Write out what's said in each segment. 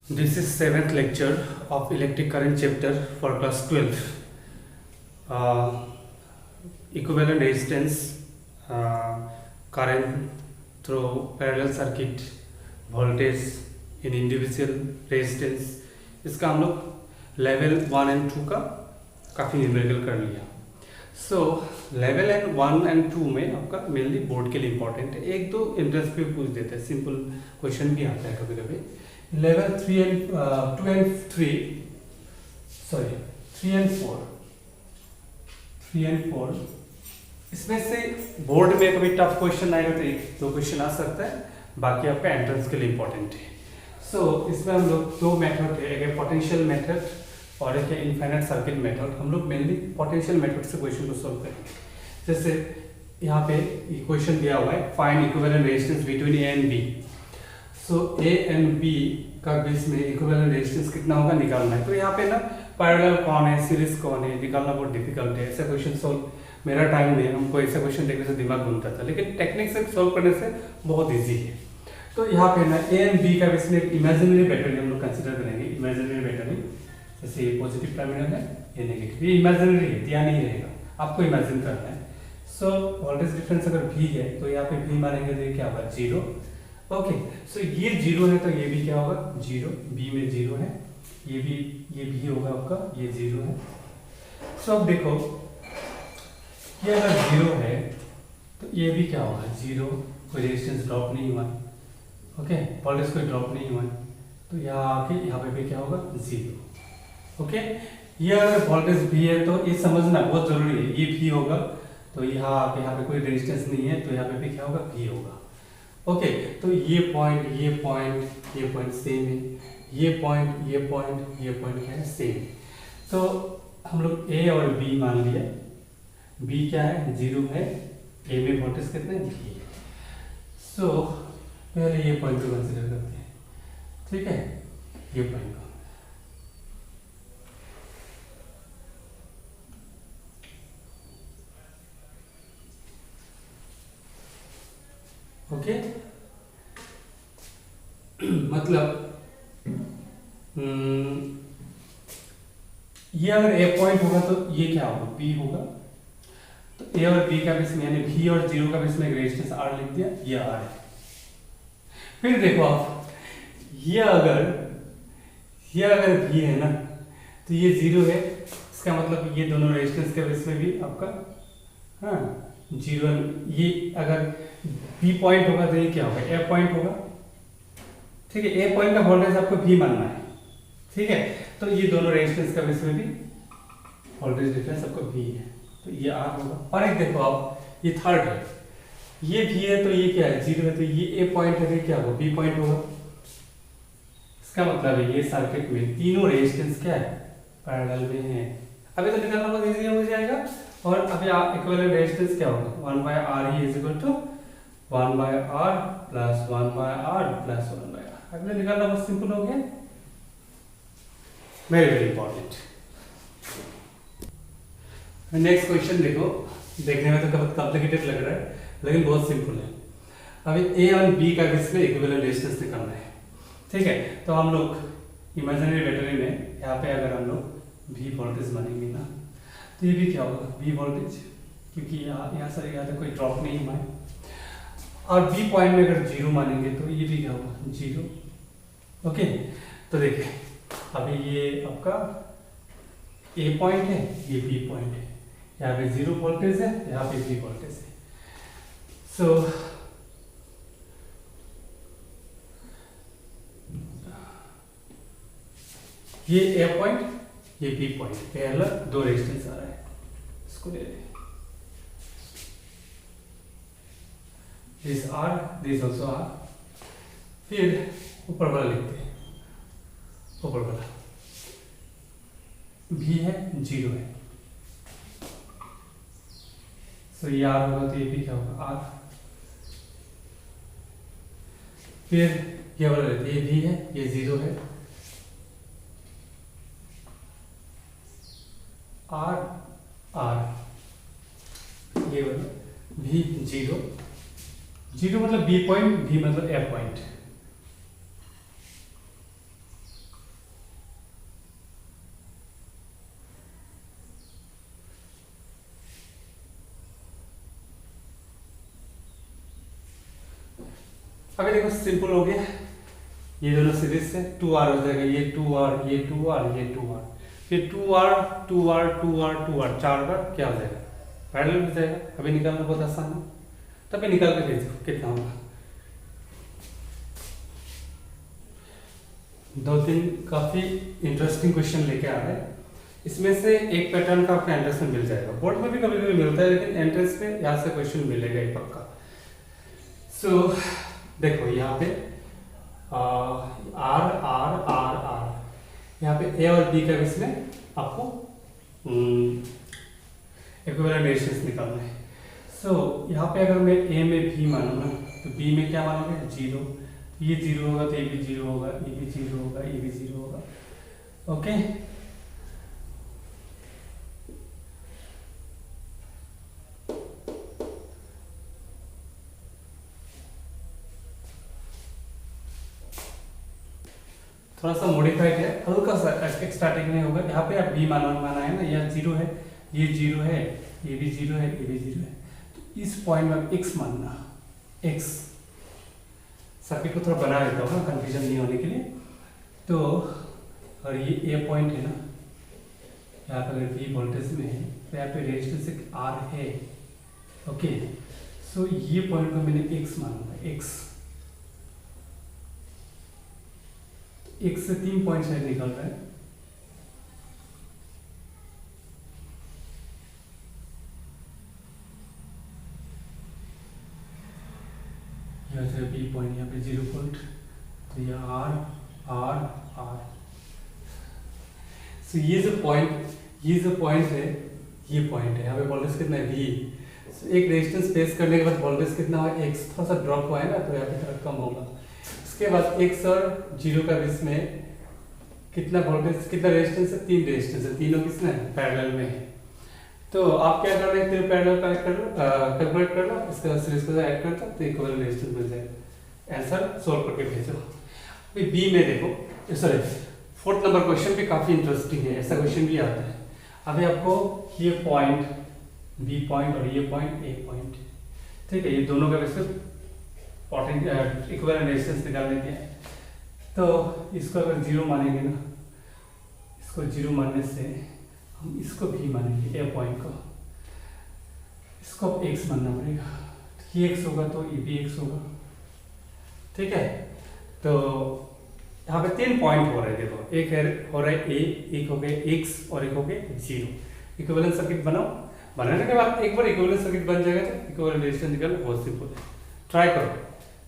This is seventh lecture of electric current chapter for class 12. Uh, Equivalent resistance, current through parallel circuit, voltage in individual resistance. इसका हम लोग level 1 and 2 का काफ़ी numerical कर लिया. सो level and 1 and 2 में आपका मेनली बोर्ड के लिए इंपॉर्टेंट है. एक दो इंटरेस्ट पे पूछ देते हैं, सिंपल क्वेश्चन भी आता है कभी कभी. Level 3 and 2 and 3 sorry 3 and 4 इसमें से बोर्ड में कभी टफ क्वेश्चन आएगा तो एक दो क्वेश्चन आ सकता है, बाकी आपका एंट्रेंस के लिए इंपॉर्टेंट है. सो इसमें हम लोग दो मेथड है, एक है पोटेंशियल मेथड और एक है इनफाइनाइट सर्किट मेथड. हम लोग मेनली पोटेंशियल मेथड से क्वेश्चन को सॉल्व करेंगे. जैसे यहाँ पे क्वेश्चन दिया हुआ है, find equivalent resistance between A and B. So A and B का बीच में इक्विवेलेंट रेजिस्टेंस कितना होगा निकालना है. तो यहाँ पे ना पैरेलल कौन है, सीरीज कौन है, निकालना बहुत डिफिकल्ट है. ऐसा क्वेश्चन सॉल्व मेरा टाइम में हमको ऐसा क्वेश्चन देखने से दिमाग घूमता था, लेकिन टेक्निक से सॉल्व करने से बहुत ईजी है. तो यहाँ पे ना ए एंड बी का बीच में एक इमेजिनरी बैटरी हम लोग कंसिडर करेंगे. इमेजिनरी बैटरी जैसे ये पॉजिटिव टर्मिनल है, ये नेगेटिव. ये इमेजिनरी है, ध्यान नहीं रहेगा, आपको इमेजिन करना है. सो वोल्टेज डिफरेंस अगर V है तो यहाँ पे V मानेंगे तो ये क्या होगा 0. ओके, सो ये 0 है तो ये भी क्या होगा 0. B में 0 है, ये भी होगा आपका, ये 0 है. सो अब देखो ये अगर 0 है तो ये भी क्या होगा 0. कोई रेजिस्टेंस ड्रॉप नहीं हुआ. ओके, वोल्टेज कोई ड्रॉप नहीं हुआ. तो यहाँ आके यहाँ पे भी क्या होगा 0. ओके, ये अगर वोल्टेज V है तो ये समझना बहुत जरूरी है. ये V होगा तो यहाँ पे कोई रेजिस्टेंस नहीं है तो यहाँ पे भी क्या होगा V होगा. ओके, तो ये पॉइंट सेम है. ये पॉइंट क्या है सेम. तो हम लोग A और B मान लिया. B क्या है 0 है, A में वोल्टेज कितने V है. सो पहले ये पॉइंट को कंसीडर करते हैं. ठीक है, ये पॉइंट को ओके मतलब ये अगर ए पॉइंट होगा तो ये क्या होगा बी होगा. तो ए और बी का बीच में यानी V और 0 का बीच में एक रेजिस्टेंस R लिख दिया, ये R है. फिर देखो आप ये अगर V है ना तो ये 0 है. इसका मतलब ये दोनों रेजिस्टेंस के बीच में भी आपका 0. ये अगर B पॉइंट होगा तो ये क्या होगा A पॉइंट होगा. ठीक है, A पॉइंट का वोल्टेज आपको V मानना है. ठीक है, तो ये दोनों रेजिस्टेंस का बीच में भी वोल्टेज डिफरेंस आपको V है तो ये R होगा. और एक देखो आप ये थर्ड है, ये V है तो ये क्या है 0 है, तो ये A पॉइंट है तो क्या होगा B पॉइंट होगा. इसका मतलब है ये सर्किट में तीनों रेजिस्टेंस क्या है पैरेलल में है. अभी तो निकालना बहुत इजी हो जाएगा. और अभी इक्विवेलेंट रेजिस्टेंस क्या होगा 1/R ही is equal to 1/R plus 1/R plus 1/R. अभी निकालना बहुत सिंपल हो गया. Very important. नेक्स्ट क्वेश्चन देखो, देखने में तो कॉम्प्लिकेटेड लग रहा है लेकिन बहुत सिंपल है. अभी A और B का बीच में इक्विवेलेंट रेजिस्टेंस निकालना है. ठीक है, तो हम लोग इमेजिनरी बैटरी में यहाँ पे अगर हम लोग V वोल्टेज मानेंगे ना तो ये भी क्या होगा V वोल्टेज, क्योंकि यहाँ से कोई ड्रॉप नहीं हुआ है. और B पॉइंट में अगर 0 मानेंगे तो ये भी क्या होगा 0. ओके, तो देखिए अभी ये आपका A पॉइंट है, ये B पॉइंट है. यहाँ पे 0 वोल्टेज है, यहाँ पे V वोल्टेज है. सो ये A पॉइंट, ये B पॉइंट, पहला दो रेजिस्टेंस आ रहा है, इसको ले लें. This R, this also R. फिर ऊपर वाला लिखते हैं. ऊपर वाला V है 0 है. सो ये R होगा तो ये भी क्या होगा R. फिर ये वाला लेते हैं, ये V है, ये 0 है. R ये वाला V 0 मतलब B पॉइंट, V मतलब A पॉइंट. अभी देखो सिंपल हो गया, ये दोनों सीरीज से 2r हो जाएगा, ये 2r, ये 2r, ये 2r, फिर 2r 2r 2r 2r 4 बार क्या हो जाएगा, पैरेलल हो जाएगा। अभी निकालना बहुत आसान है, तभी निकाल के भेजो कितना होगा। 2-3 काफी इंटरेस्टिंग क्वेश्चन लेके आ रहे हैं, इसमें से एक पैटर्न का आपका एंट्रेंस में मिल जाएगा। बोर्ड में भी कभी कभी मिलता है, लेकिन एंट्रेंस में यहाँ से क्वेश्चन मिलेगा ही पक्का। सो देखो यहाँ पे आर आर आर आर, यहाँ पे ए और बी का इसमें आपको इक्विवेलेंट रेशियोज निकालना है। सो यहाँ पे अगर मैं ए में भी मानूंगा तो बी में क्या मानोगे, 0, ये 0 होगा तो ये भी 0 होगा, ये भी 0 होगा, ये भी 0 होगा। ओके, थोड़ा सा मॉडिफाइड है, हल्का सा स्टार्टिंग में होगा। यहाँ पे आप बी माना है ना, यह 0 है, ये 0 है, ये भी 0 है, ये भी 0 है, तो इस पॉइंट में x मानना, x सर्किट को थोड़ा बना देता हूँ कंफ्यूजन नहीं होने के लिए। तो और ये ए पॉइंट है ना, यहाँ पर अगर V वोल्टेज में है तो यहाँ पे रेजिस्टेंस R है। ओके, सो ये पॉइंट को मैंने x मानूंगा, x से 3 पॉइंट शायद निकल रहा है। यहाँ से बी पॉइंट, यहाँ पे 0 पॉइंट, तो ये आर आर आर। सो ये जो पॉइंट है, ये पॉइंट है, यहाँ पे वोल्टेज कितना है V। so एक रेजिस्टेंस फेस करने के बाद वोल्टेज कितना हुआ, x थोड़ा सा ड्रॉप हुआ है ना, तो यहाँ पे थोड़ा कम होगा। उसके बाद x और 0 का बीच में कितना वोल्टेज, कितना रेजिस्टेंस है, 3 रेजिस्टेंस है, तीनों किसमें है, पैरेलल में है। तो आप क्या कर रहे हैं, तीनों पैरेलल कनेक्ट कर लो, कैलकुलेट कर लो, इसके बाद सीरीज को ऐड कर दो तो इक्विवेलेंट रेजिस्टेंस मिल जाएगा। आंसर सोल्व करके भेजो। अभी बी में देखो, सॉरी 4th नंबर क्वेश्चन भी काफी इंटरेस्टिंग है, ऐसा क्वेश्चन भी आता है। अभी आपको ये पॉइंट बी पॉइंट और ये पॉइंट ए पॉइंट, ठीक है, ये दोनों का वैसे इक्विवेलेंट रेजिस्टेंस निकालने के हैं। तो इसको अगर 0 मानेंगे ना, इसको 0 मानने से हम इसको भी मानेंगे, ए पॉइंट को, इसको अब x मानना पड़ेगा, ये x होगा तो ये भी x होगा, ठीक है। तो यहाँ पे 3 पॉइंट हो रहे हैं, देखो एक है हो रहा है a, एक हो गए x और एक हो गए 0। इक्विवेलेंट सर्किट बनाओ, बनाने के बाद एक बार इक्विवेलेंट सर्किट बन जाएगा तो इक्विवेलेंट रेजिस्टेंस निकालना बहुत सिंपल है, ट्राई करो,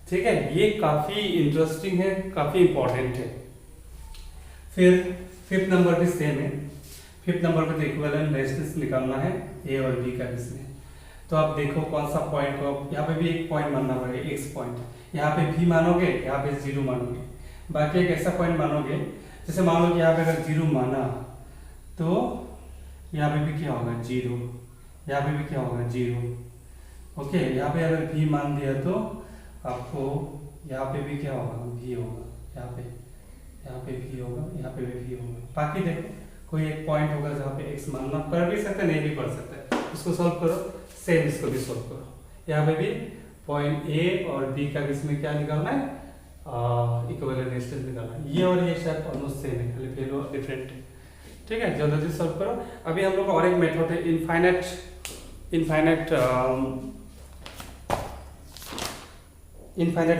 ठीक है। ये काफी इंटरेस्टिंग है, काफी इंपॉर्टेंट है। फिर 5th नंबर भी सेम है। 5th नंबर पे इक्विवेलेंट रेजिस्टेंस निकालना है ए और बी का इसमें। तो आप देखो कौन सा पॉइंट को, यहाँ पे भी एक पॉइंट मानना पड़ेगा, x पॉइंट, यहाँ पे भी मानोगे, यहाँ पे 0 मानोगे। बाकी एक ऐसा पॉइंट मानोगे, जैसे मान लो कि यहाँ पे अगर 0 माना तो यहाँ पे भी क्या होगा, 0, यहाँ पे भी क्या होगा, 0। ओके, यहाँ पे अगर भी मान दिया तो आपको यहाँ पे भी क्या होगा, भी होगा, यहाँ पे भी होगा, यहाँ पे भी होगा। बाकी देखो कोई एक पॉइंट होगा जहाँ पे x मानना, कर भी सकते नहीं भी कर सकते, इसको सॉल्व करो, सेम इसको भी सॉल्व करो। यहाँ पे भी पॉइंट A और B का बीच में क्या निकालना है, इक्विवेलेंट रेजिस्टेंस निकालना है। ये और ये शायद ऑलमोस्ट सेम है, खाली वैल्यू डिफरेंट है, ठीक है। जल्दी सॉल्व करो। अभी हम लोग का और एक मेथड है, infinite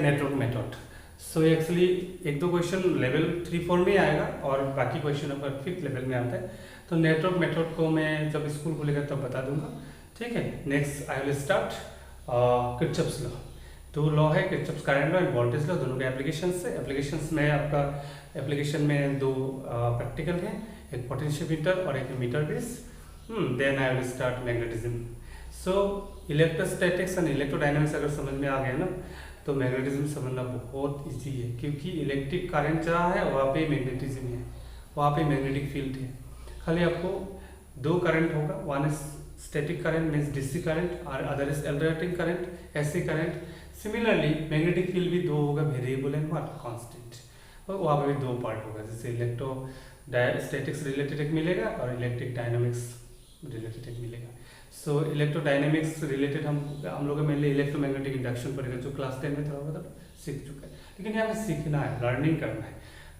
network method. So actually 1-2 question level 3-4 में आएगा और बाकी क्वेश्चन अगर 5th लेवल में आता है। तो नेटवर्क मेथड को मैं जब स्कूल खुलेगा तब बता दूंगा, ठीक है। Next I will start Kirchhoff's law. 2 law है, Kirchhoff's current law and voltage law, दोनों के एप्लीकेशंस है। एप्लीकेशंस में आपका एप्लीकेशन में 2 प्रैक्टिकल है, एक पोटेंशियोमीटर और एक metre base. Then I will start magnetism. So electrostatics and electrodynamics अगर समझ में आ गया ना, तो मैग्नेटिज्म समझना बहुत इजी है, क्योंकि इलेक्ट्रिक करंट जहाँ है वहाँ पे मैग्नेटिज्म है, वहाँ पे मैग्नेटिक फील्ड है। खाली आपको 2 करंट होगा, one is static current means DC current और other is alternating current, AC current. Similarly magnetic field भी 2 होगा, वेरिएबल एंड व्हाट कांस्टेंट, और वहाँ पे भी 2 पार्ट होगा, जैसे इलेक्ट्रोस्टैटिक्स रिलेटेड एक मिलेगा और इलेक्ट्रिक डायनामिक्स रिलेटेड एक मिलेगा। सो इलेक्ट्रोडायनेमिक्स रिलेटेड हम लोग मेनली इलेक्ट्रोमैग्नेटिक इंडक्शन पढ़ेगा, जो क्लास 10 में था, सीख चुके हैं, लेकिन यहाँ पे सीखना है, लर्निंग करना है।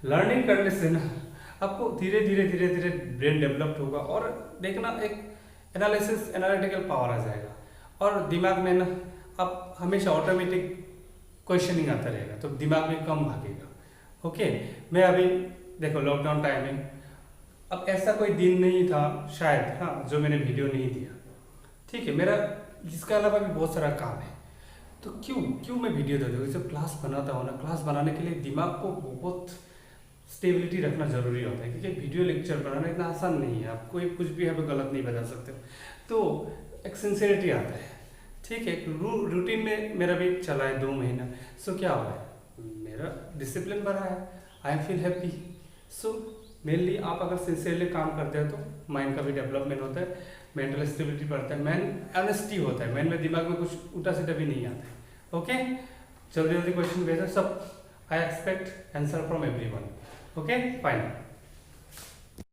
लर्निंग करने से ना आपको धीरे धीरे ब्रेन डेवलप्ड होगा और देखना एक एनालिसिस एनालिटिकल पावर आ जाएगा और दिमाग में ना आप हमेशा ऑटोमेटिक क्वेश्चनिंग आता रहेगा, तो दिमाग में कम भागेगा। ओके, मैं अभी देखो लॉकडाउन टाइम में अब ऐसा कोई दिन नहीं था शायद, हाँ, जो मैंने वीडियो नहीं दिया। ठीक है, मेरा इसके अलावा भी बहुत सारा काम है, तो क्यों मैं वीडियो देता हूँ। जब क्लास बनाता हूँ ना, क्लास बनाने के लिए दिमाग को बहुत स्टेबिलिटी रखना जरूरी होता है, क्योंकि वीडियो लेक्चर बनाना इतना आसान नहीं है। आप कोई कुछ भी यहाँ पे गलत नहीं बता सकते, तो एक सिंसियरिटी आता है। ठीक है, रूटीन में मेरा भी चला है 2 महीना, सो क्या हुआ है, मेरा डिसिप्लिन बढ़ा है, I feel happy. So mainly आप अगर सिंसियरली काम करते हो तो माइंड का भी डेवलपमेंट होता है, मेंटल स्टेबिलिटी बढ़ता है, मैन ऑनेस्टी होता है, मैन में दिमाग में कुछ उल्टा सीधा भी नहीं आता है। ओके, जल्दी जल्दी क्वेश्चन भेजा सब, I expect answer from everyone. Okay, fine.